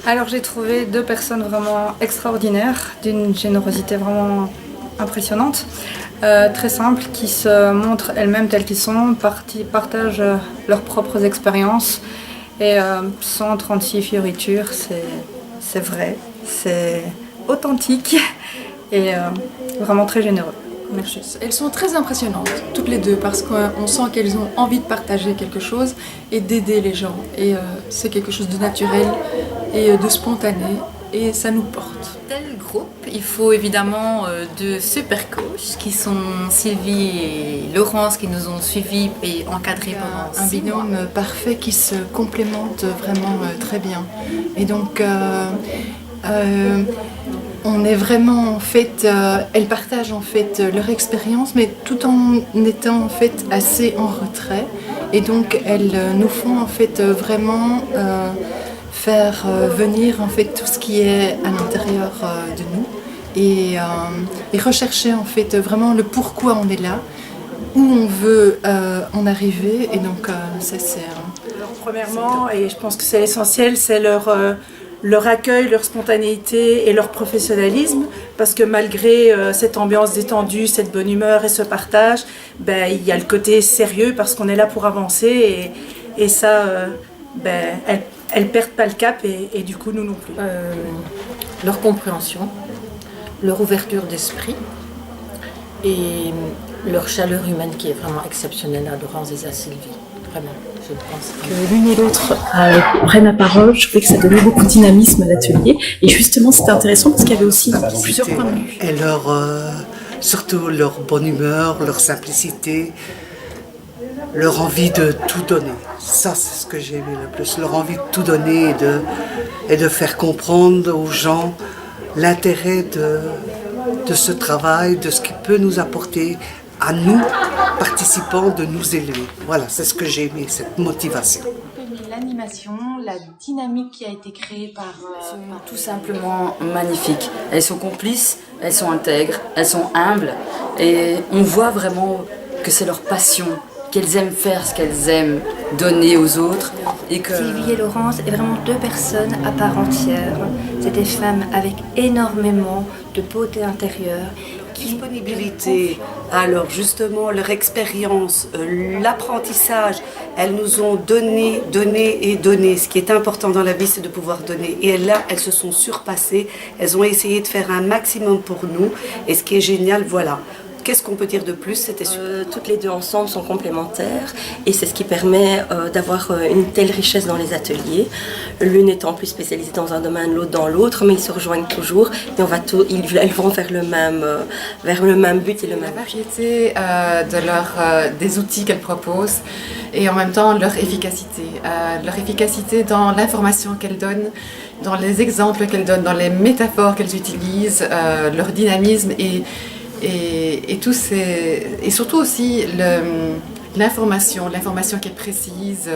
Alors j'ai trouvé deux personnes vraiment extraordinaires, d'une générosité vraiment impressionnante, très simples, qui se montrent elles-mêmes telles qu'ils sont, partagent leurs propres expériences et 136 fioritures, c'est vrai, c'est authentique et vraiment très généreux. Merci. Elles sont très impressionnantes, toutes les deux, parce qu'on sent qu'elles ont envie de partager quelque chose et d'aider les gens. Et c'est quelque chose de naturel et de spontané, et ça nous porte. Tel groupe, il faut évidemment deux super coachs qui sont Sylvie et Laurence qui nous ont suivis et encadrés pendant Un 6 mois. binôme parfait qui se complémente vraiment très bien. Et donc, on est vraiment en fait, elles partagent en fait leur expérience, mais tout en étant en fait assez en retrait. Et donc, elles nous font en fait vraiment faire venir en fait tout ce qui est à l'intérieur de nous et rechercher en fait vraiment le pourquoi on est là, où on veut en arriver. Et donc, ça c'est. Alors, premièrement, et je pense que c'est l'essentiel, c'est leur accueil, leur spontanéité et leur professionnalisme, parce que malgré cette ambiance détendue, cette bonne humeur et ce partage, ben, il y a le côté sérieux parce qu'on est là pour avancer et ça, ben, elles perdent pas le cap et du coup nous non plus. Leur compréhension, leur ouverture d'esprit et leur chaleur humaine qui est vraiment exceptionnelle à Laurence et à Sylvie. Vraiment, je pense que l'une et l'autre prennent la parole. Je trouvais que ça donnait beaucoup de dynamisme à l'atelier. Et justement, c'était intéressant parce qu'il y avait aussi plusieurs points de vue. Et surtout leur bonne humeur, leur simplicité, leur envie de tout donner. Ça, c'est ce que j'ai aimé le plus. Leur envie de tout donner et de faire comprendre aux gens l'intérêt de ce travail, de ce qu'il peut nous apporter à nous, participants, de nous élever. Voilà, c'est ce que j'ai aimé, cette motivation. L'animation, la dynamique qui a été créée par... tout simplement magnifiques. Elles sont complices, elles sont intègres, elles sont humbles et on voit vraiment que c'est leur passion, qu'elles aiment faire ce qu'elles aiment donner aux autres et que... Sylvie et Laurence est vraiment deux personnes à part entière. C'est des femmes avec énormément de beauté intérieure. Disponibilité, alors justement leur expérience, l'apprentissage, elles nous ont donné, ce qui est important dans la vie c'est de pouvoir donner et là elles se sont surpassées, elles ont essayé de faire un maximum pour nous et ce qui est génial, voilà. Qu'est-ce qu'on peut dire de plus? C'était super. Toutes les deux ensemble sont complémentaires et c'est ce qui permet d'avoir une telle richesse dans les ateliers. L'une étant plus spécialisée dans un domaine, l'autre dans l'autre, mais ils se rejoignent toujours et elles vont vers le même but et le même. La variété des outils qu'elles proposent et en même temps leur efficacité dans l'information qu'elles donnent, dans les exemples qu'elles donnent, dans les métaphores qu'elles utilisent, leur dynamisme et surtout aussi l'information qui est précise.